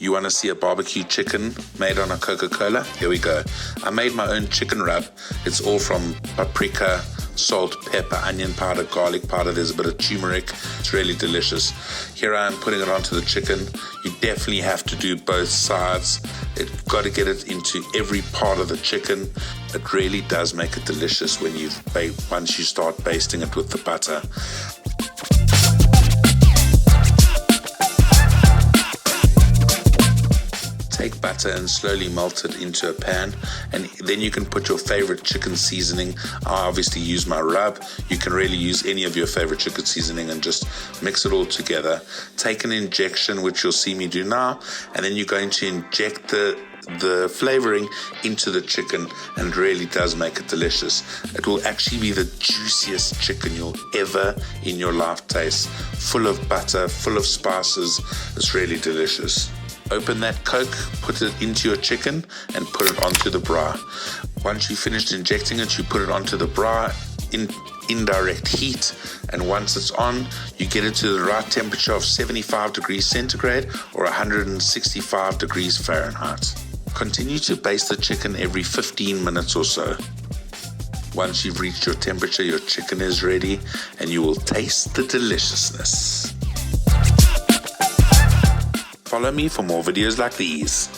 You want to see a barbecue chicken made on a Coca-Cola? Here we go. I made my own chicken rub. It's all from paprika, salt, pepper, onion powder, garlic powder. There's a bit of turmeric. It's really delicious. Here I am putting it onto the chicken. You definitely have to do both sides. You've got to get it into every part of the chicken. It really does make it delicious when once you start basting it with the butter. Take butter and slowly melt it into a pan, and then you can put your favorite chicken seasoning. I obviously use my rub. You can really use any of your favorite chicken seasoning and just mix it all together. Take an injection, which you'll see me do now, and then you're going to inject the flavoring into the chicken, and it really does make it delicious. It will actually be the juiciest chicken you'll ever in your life taste. Full of butter, full of spices. It's really delicious. Open that Coke, put it into your chicken, and put it onto the braai. Once you've finished injecting it, you put it onto the braai in indirect heat, and once it's on, you get it to the right temperature of 75 degrees centigrade or 165 degrees Fahrenheit. Continue to baste the chicken every 15 minutes or so. Once you've reached your temperature, your chicken is ready, and you will taste the deliciousness. Follow me for more videos like these.